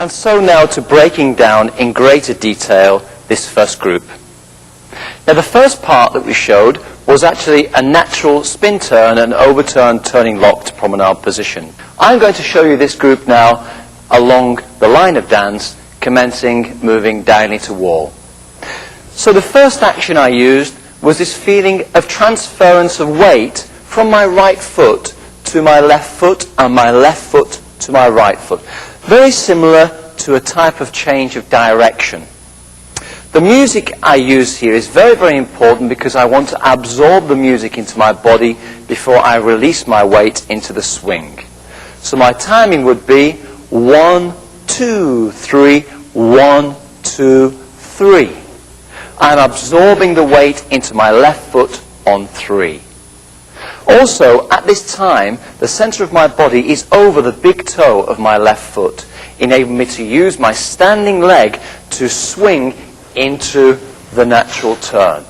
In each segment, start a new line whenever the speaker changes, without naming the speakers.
And so now to breaking down in greater detail this first group. Now the first part that we showed was actually a natural spin turn and overturned turning lock to promenade position. I'm going to show you this group now along the line of dance, commencing moving diagonally to wall. So the first action I used was this feeling of transference of weight from my right foot to my left foot and my left foot to my right foot. Very similar to a type of change of direction. The music I use here is very, very important because I want to absorb the music into my body before I release my weight into the swing. So my timing would be 1, 2, 3, 1, 2, 3. I'm absorbing the weight into my left foot on 3. Also, at this time, the center of my body is over the big toe of my left foot, enabling me to use my standing leg to swing into the natural turn.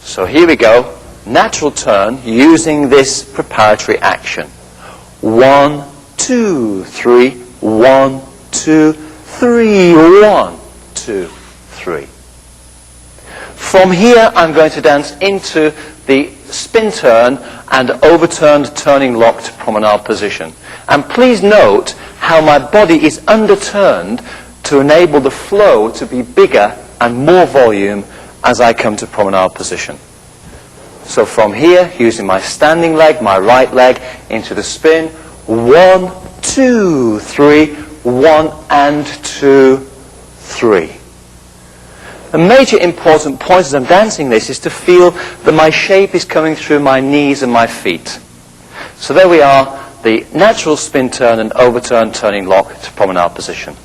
So here we go, natural turn using this preparatory action. 1, 2, 3, 1, 2, 3, 1, 2, 3. From here, I'm going to dance into the spin turn and overturned turning lock to promenade position. And please note how my body is underturned to enable the flow to be bigger and more volume as I come to promenade position. So from here, using my standing leg, my right leg, into the spin, 1, 2, 3, 1 and 2, 3. A major important point as I'm dancing this is to feel that my shape is coming through my knees and my feet. So there we are, the natural spin turn and overturn turning lock to promenade position.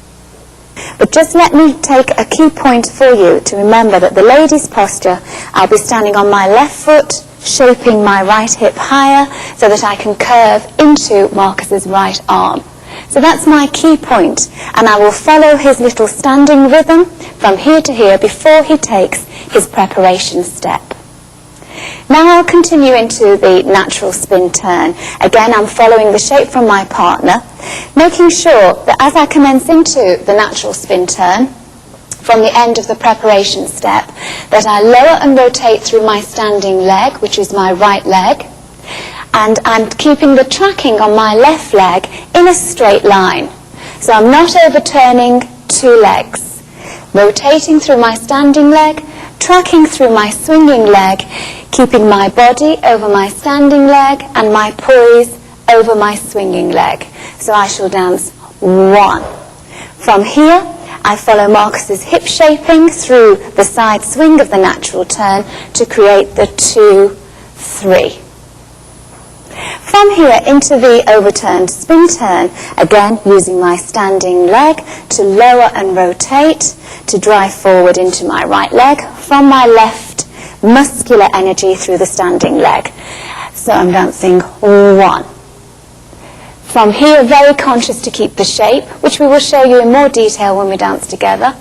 But just let me take a key point for you to remember that the lady's posture, I'll be standing on my left foot, shaping my right hip higher so that I can curve into Marcus's right arm. So that's my key point, and I will follow his little standing rhythm from here to here before he takes his preparation step. Now I'll continue into the natural spin turn. Again, I'm following the shape from my partner, making sure that as I commence into the natural spin turn, from the end of the preparation step, that I lower and rotate through my standing leg, which is my right leg, and I'm keeping the tracking on my left leg in a straight line. So I'm not overturning two legs. Rotating through my standing leg, tracking through my swinging leg, keeping my body over my standing leg and my poise over my swinging leg. So I shall dance 1. From here, I follow Marcus's hip shaping through the side swing of the natural turn to create the 2, 3. From here into the overturned spin turn, again using my standing leg to lower and rotate, to drive forward into my right leg, from my left, muscular energy through the standing leg. So I'm dancing 1. From here, very conscious to keep the shape, which we will show you in more detail when we dance together.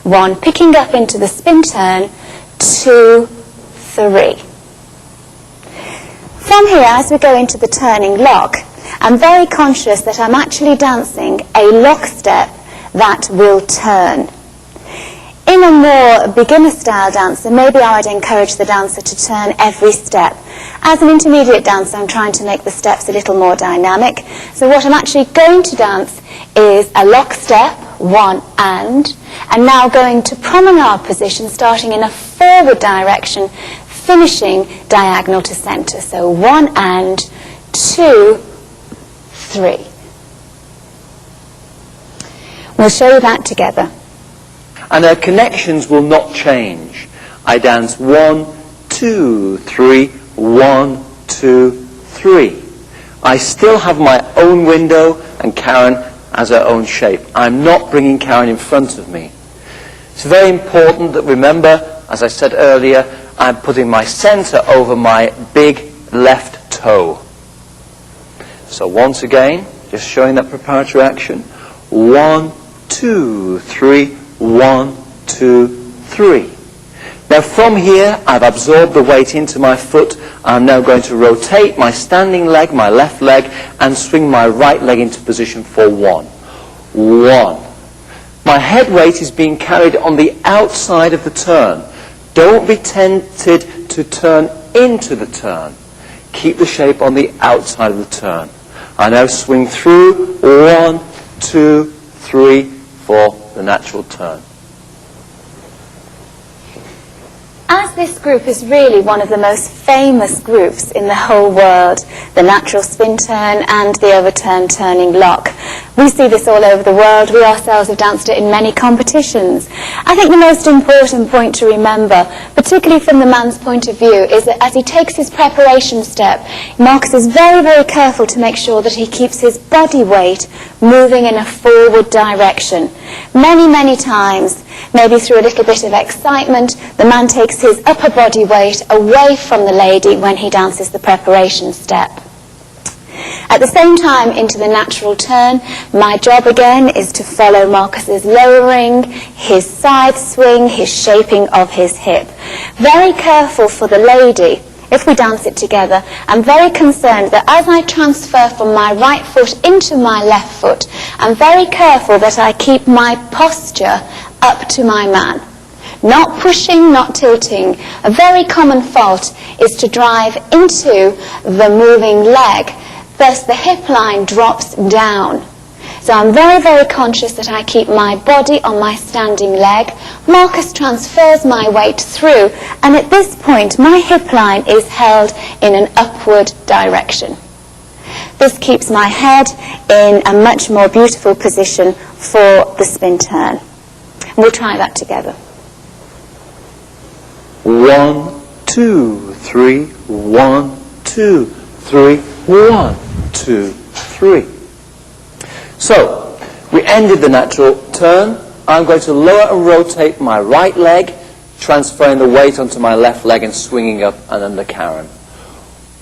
1, picking up into the spin turn, 2, 3. From here, as we go into the turning lock, I'm very conscious that I'm actually dancing a lock step that will turn. In a more beginner-style dancer, maybe I would encourage the dancer to turn every step. As an intermediate dancer, I'm trying to make the steps a little more dynamic. So what I'm actually going to dance is a lock step, 1 and now going to promenade position, starting in a forward direction, finishing diagonal to center. So 1 and 2, 3. We'll show you that together.
And our connections will not change. I dance 1, 2, 3, 1, 2, 3. I still have my own window and Karen has her own shape. I'm not bringing Karen in front of me. It's very important that, remember, as I said earlier, I'm putting my center over my big left toe. So once again, just showing that preparatory action. 1, 2, 3, 1, 2, 3. Now from here, I've absorbed the weight into my foot. I'm now going to rotate my standing leg, my left leg, and swing my right leg into position for 1. 1. My head weight is being carried on the outside of the turn. Don't be tempted to turn into the turn. Keep the shape on the outside of the turn. I now swing through 1, 2, 3 for the natural turn.
As this group is really one of the most famous groups in the whole world, the natural spin turn and the overturned turning lock, we see this all over the world. We ourselves have danced it in many competitions. I think the most important point to remember, particularly from the man's point of view, is that as he takes his preparation step, Marcus is very, very careful to make sure that he keeps his body weight moving in a forward direction. Many, many times, maybe through a little bit of excitement, the man takes his upper body weight away from the lady when he dances the preparation step. At the same time, into the natural turn, my job again is to follow Marcus's lowering, his side swing, his shaping of his hip. Very careful for the lady, if we dance it together, I'm very concerned that as I transfer from my right foot into my left foot, I'm very careful that I keep my posture up to my man. Not pushing, not tilting. A very common fault is to drive into the moving leg. Thus the hip line drops down. So I'm very, very conscious that I keep my body on my standing leg. Marcus transfers my weight through, and at this point my hip line is held in an upward direction. This keeps my head in a much more beautiful position for the spin turn. And we'll try that together.
1, 2, 3, 1, 2, 3, 1, 2, 3. So, we ended the natural turn. I'm going to lower and rotate my right leg, transferring the weight onto my left leg and swinging up and under Karen.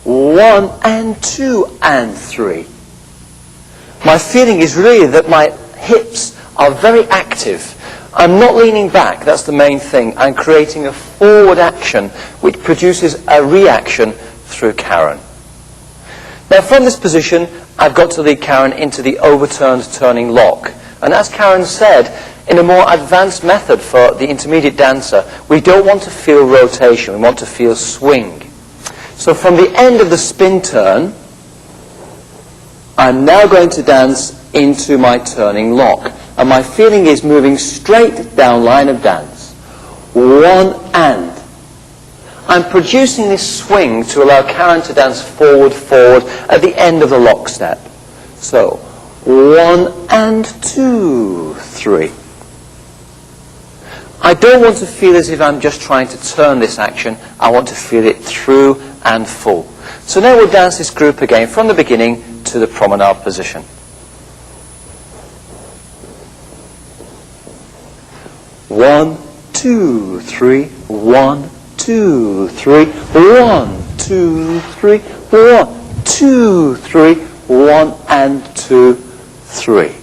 1 and 2 and 3. My feeling is really that my hips are very active. I'm not leaning back, that's the main thing. I'm creating a forward action which produces a reaction through Karen. Now from this position, I've got to lead Karen into the overturned turning lock. And as Karen said, in a more advanced method for the intermediate dancer, we don't want to feel rotation, we want to feel swing. So from the end of the spin turn, I'm now going to dance into my turning lock. And my feeling is moving straight down line of dance. 1 and. I'm producing this swing to allow Karen to dance forward, forward at the end of the lock step. So, 1 and 2, 3. I don't want to feel as if I'm just trying to turn this action. I want to feel it through and full. So now we'll dance this group again from the beginning to the promenade position. 1, 2, 3, 1, 2, 3, 1, 2, 3, 1, 2, 3, 1 and 2, 3.